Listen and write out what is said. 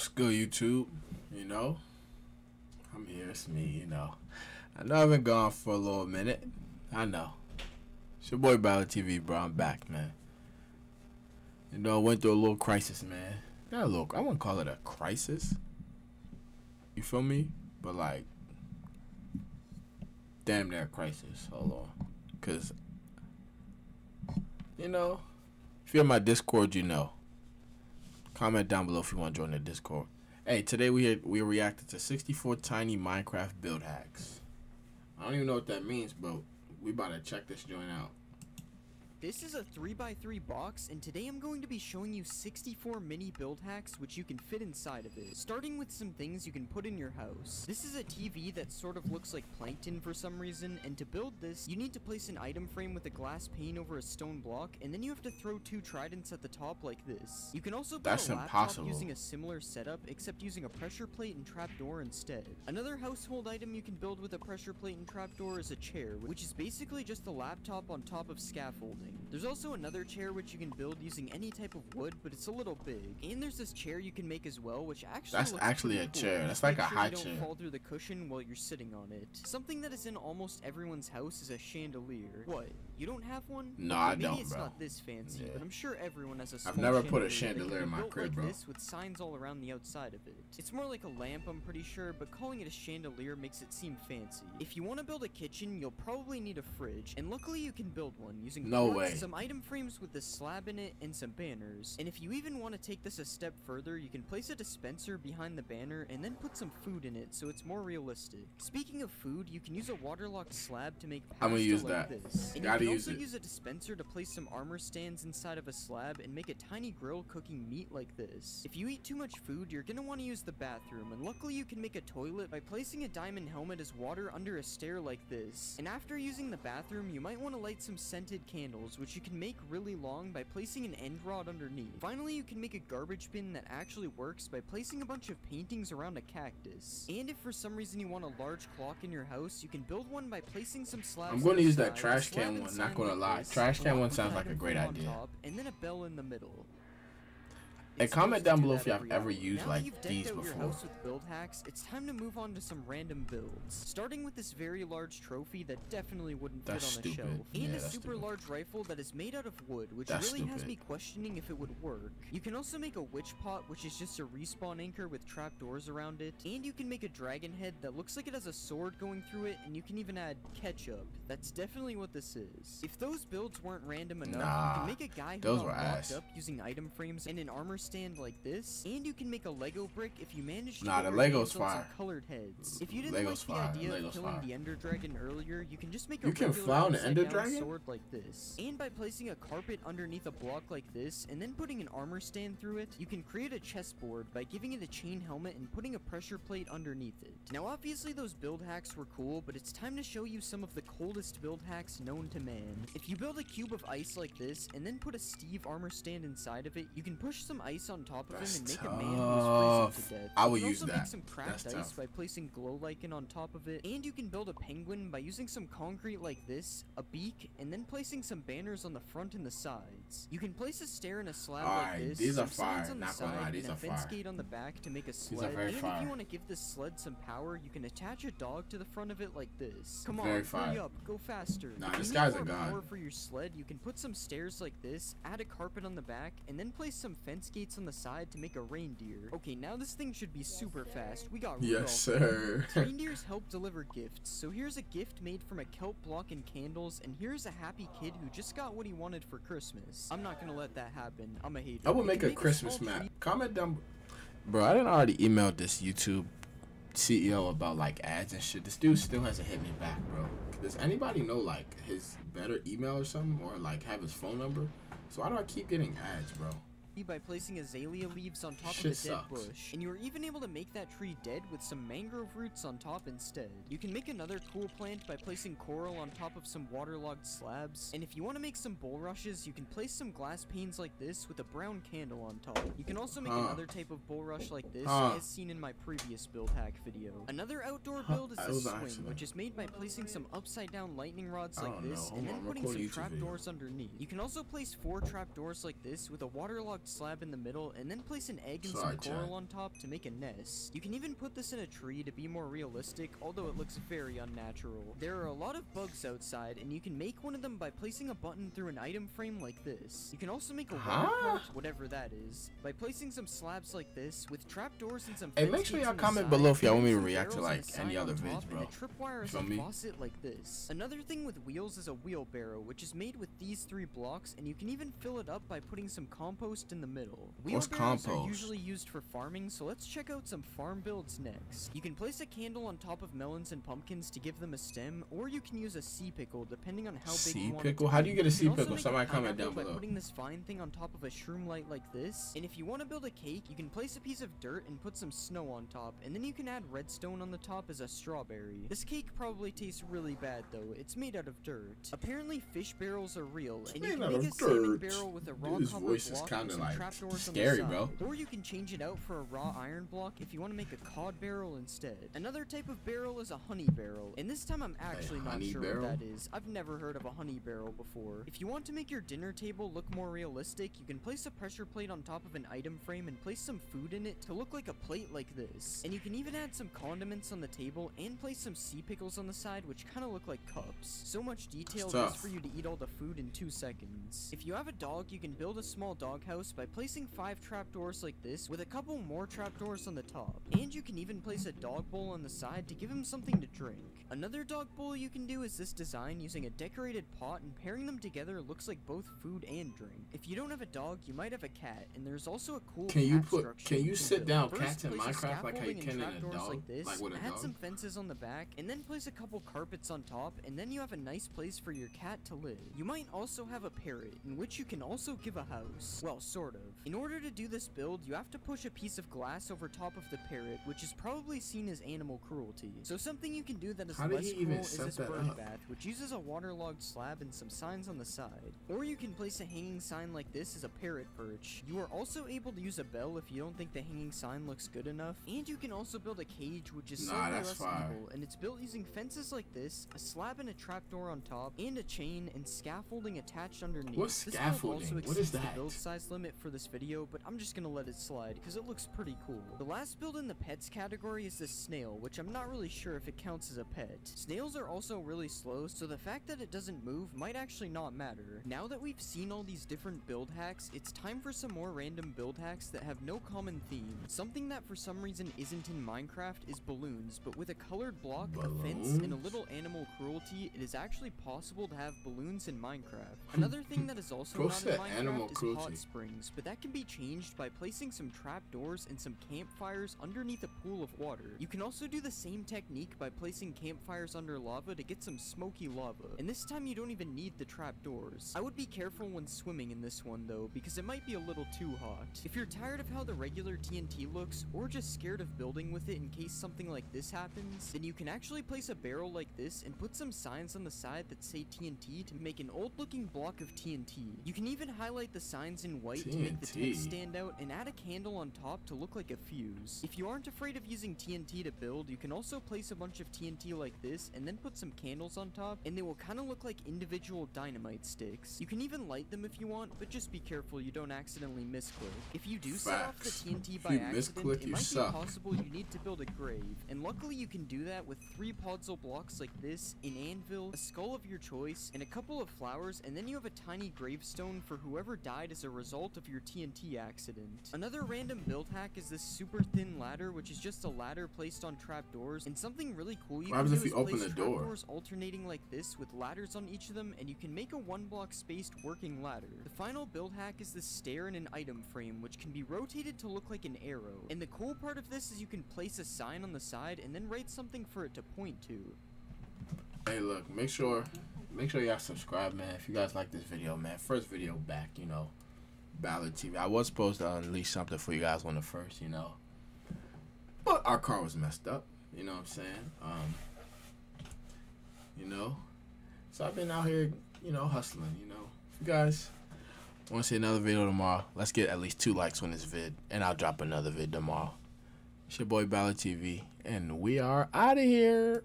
What's good, YouTube? You know, I'm here. It's me. I know I've been gone for a little minute. I know. It's your boy Ballard TV, bro. I'm back, man. I went through a little crisis, man. Not a little. I wouldn't call it a crisis. You feel me? But like, damn near crisis. Hold on, cause if you're in my Discord, Comment down below if you want to join the Discord. Hey, today we reacted to 64 tiny Minecraft build hacks. I don't even know what that means, but we about to check this joint out. This is a 3x3 box, and today I'm going to be showing you 64 mini build hacks which you can fit inside of it. Starting with some things you can put in your house. This is a TV that sort of looks like plankton for some reason, and to build this, you need to place an item frame with a glass pane over a stone block, and then you have to throw 2 tridents at the top like this. You can also build a laptop using a similar setup, except using a pressure plate and trapdoor instead. Another household item you can build with a pressure plate and trapdoor is a chair, which is basically just a laptop on top of scaffolding. There's also another chair which you can build using any type of wood, but it's a little big. And there's this chair you can make as well, which actually looks pretty cool. Chair. That's like a high chair. You don't fall through the cushion while you're sitting on it. Something that is in almost everyone's house is a chandelier. What? You don't have one? No, I don't, bro. Maybe it's not this fancy, but I'm sure everyone has a small I've never put a chandelier in my crib, bro. This with signs all around the outside of it. It's more like a lamp, I'm pretty sure, but calling it a chandelier makes it seem fancy. If you want to build a kitchen, you'll probably need a fridge, and luckily you can build one using some item frames with this slab in it and some banners. And if you even want to take this a step further, you can place a dispenser behind the banner and then put some food in it so it's more realistic. Speaking of food, you can use a waterlocked slab to make pasta like this. And you can also use a dispenser to place some armor stands inside of a slab and make a tiny grill cooking meat like this. If you eat too much food, you're gonna want to use the bathroom, and luckily you can make a toilet by placing a diamond helmet as water under a stair like this. And after using the bathroom, you might want to light some scented candles, which you can make really long by placing an end rod underneath. Finally, you can make a garbage bin that actually works by placing a bunch of paintings around a cactus. And if for some reason you want a large clock in your house, you can build one by placing some slabs. I'm going to use that trash can one, not going to lie. Trash can one sounds like a great idea. Top, and then a bell in the middle. Hey, comment down below if you have ever used like these before. Your house with build hacks, it's time to move on to some random builds. Starting with this very large trophy that definitely wouldn't fit on a shelf, and a super large rifle that is made out of wood, which really has me questioning if it would work. You can also make a witch pot, which is just a respawn anchor with trapdoors around it, and you can make a dragon head that looks like it has a sword going through it, and you can even add ketchup. That's definitely what this is. If those builds weren't random enough, you can make a guy who got locked up using item frames and an armor stand like this, and you can make a Lego brick if you manage to the Lego's fire. Some colored heads. If you didn't like the idea of killing the Ender Dragon earlier, you can just make a sword like this. And by placing a carpet underneath a block like this, and then putting an armor stand through it, you can create a chessboard by giving it a chain helmet and putting a pressure plate underneath it. Now obviously those build hacks were cool, but it's time to show you some of the coldest build hacks known to man. If you build a cube of ice like this, and then put a Steve armor stand inside of it, you can push some ice on top of him and make a man who is freezing to death. I will use that. You can also make some cracked ice by placing glow lichen on top of it, and you can build a penguin by using some concrete like this, a beak, and then placing some banners on the front and the sides. You can place a stair in a slab like this, some signs on the side, and a fence gate on the back to make a sled. And if you want to give this sled some power, you can attach a dog to the front of it like this. Come on, hurry up, go faster. Nah, this guy's a god. Power for your sled, you can put some stairs like this, add a carpet on the back, and then place some fence gates on the side to make a reindeer. Okay, now this thing should be super fast. We got Rudolph. Yes, sir. Reindeers help deliver gifts. So here's a gift made from a kelp block and candles, and here's a happy kid who just got what he wanted for Christmas. I'm not gonna let that happen. I'm a hater. I will make a Christmas map. Comment down. Bro, I didn't already emailed this YouTube CEO about like ads and shit. This dude still hasn't hit me back, bro. Does anybody know like his better email or something, or like have his phone number? So why do I keep getting ads, bro? By placing azalea leaves on top of a dead bush, and you are even able to make that tree dead with some mangrove roots on top instead. You can make another cool plant by placing coral on top of some waterlogged slabs, and if you want to make some bulrushes, you can place some glass panes like this with a brown candle on top. You can also make another type of bulrush like this, as seen in my previous build hack video. Another outdoor build is the swing, which is made by placing some upside down lightning rods like this, and then putting some trapdoors underneath. You can also place 4 trapdoors like this with a waterlogged waterlogged slab in the middle, and then place an egg and some coral on top to make a nest. You can even put this in a tree to be more realistic, although it looks very unnatural. There are a lot of bugs outside, and you can make one of them by placing a button through an item frame like this. You can also make a water park, whatever that is, by placing some slabs like this with trapdoors and some. Hey, make sure y'all comment below if y'all want me to react to like any other vids, bro. And a tripwire is a faucet like this. Another thing with wheels is a wheelbarrow, which is made with these 3 blocks, and you can even fill it up by putting some compost in the middle. Wheelbarrows are usually used for farming, so let's check out some farm builds next. You can place a candle on top of melons and pumpkins to give them a stem, or you can use a sea pickle depending on how big you want it to be. How do you get a sea pickle? Somebody comment down below. By putting this fine thing on top of a shroom light like this, and if you want to build a cake, you can place a piece of dirt and put some snow on top, and then you can add redstone on the top as a strawberry. This cake probably tastes really bad though, it's made out of dirt. Apparently fish barrels are real, and you can make a salmon barrel with a raw copper block and some trapdoors on the side. Bro. Or you can change it out for a raw iron block if you want to make a cod barrel instead. Another type of barrel is a honey barrel, and this time I'm actually not sure what that is. I've never heard of a honey barrel before. If you want to make your dinner table look more realistic, you can place a pressure plate on top of an item frame and place some food in it to look like a plate like this. And you can even add some condiments on the table and place some sea pickles on the side, which kind of look like cups. So much detail just for you to eat all the food in 2 seconds. If you have a dog, you can build a small dog house by placing 5 trapdoors like this with a couple more trapdoors on the top. And you can even place a dog bowl on the side to give him something to drink. Another dog bowl you can do is this design using a decorated pot, and pairing them together looks like both food and drink. If you don't have a dog, you might have a cat, and there's also a cool Can you sit down cats in Minecraft like how you can in a dog? Like this, like with a add dog? some fences on the back, and then place a couple carpets on top, and then you have a nice place for your cat to live. You might also have a parrot, in which you can also give a house. Well, sort of. In order to do this build, you have to push a piece of glass over top of the parrot, which is probably seen as animal cruelty. So something you can do that is less cruel is this bird bath, which uses a waterlogged slab and some signs on the side. Or you can place a hanging sign like this as a parrot perch. You are also able to use a bell if you don't think the hanging sign looks good enough. And you can also build a cage, which is slightly less evil, and it's built using fences like this, a slab and a trapdoor on top, and a chain and scaffolding attached underneath. What's scaffolding? What is that? The build size limit for this video, but I'm just gonna let it slide because it looks pretty cool. The last build in the pets category is this snail, which I'm not really sure if it counts as a pet. Snails are also really slow, so the fact that it doesn't move might actually not matter. Now that we've seen all these different build hacks, it's time for some more random build hacks that have no common theme. Something that for some reason isn't in Minecraft is balloons, but with a colored block, a fence, and a little animal cruelty, it is actually possible to have balloons in Minecraft. Another thing that is also not in Minecraft is hot springs, but that can be changed by placing some trapdoors and some campfires underneath a pool of water. You can also do the same technique by placing campfires under lava to get some smoky lava, and this time you don't even need the trapdoors. I would be careful when swimming in this one though, because it might be a little too hot. If you're tired of how the regular TNT looks, or just scared of building with it in case something like this happens, then you can actually place a barrel like this and put some signs on the side that say TNT to make an old looking block of TNT. You can even highlight the signs in white to make the text stand out, and add a candle on top to look like a fuse. If you aren't afraid of using TNT to build, you can also place a bunch of TNT like this and then put some candles on top, and they will kind of look like individual dynamite sticks. You can even light them if you want, but just be careful you don't accidentally misclick. If you do set off the TNT by accident, it might be possible you need to build a grave, and luckily you can do that with 3 puzzle blocks like this, an anvil, a skull of your choice, and a couple of flowers, and then you have a tiny gravestone for whoever died as a result of your TNT accident. Another random build hack is this super thin ladder, which is just a ladder placed on trapdoors, and something really cool you can do is place trapdoors alternating like this with ladders on each of them, and you can make a 1-block spaced working ladder. The final build hack is this stair in an item frame, which can be rotated to look like an arrow, and the cool part of this is you can place a sign on the side and then write something for it to point to. Hey look, make sure y'all subscribe, man, if you guys like this video, man. First video back, you know, Ballard TV. I was supposed to unleash something for you guys on the first, you know, but our car was messed up, you know what I'm saying? You know, so I've been out here, you know, hustling, you know. If you guys want to see another video tomorrow, let's get at least 2 likes on this vid, and I'll drop another vid tomorrow. It's your boy Ballard TV, and we are out of here.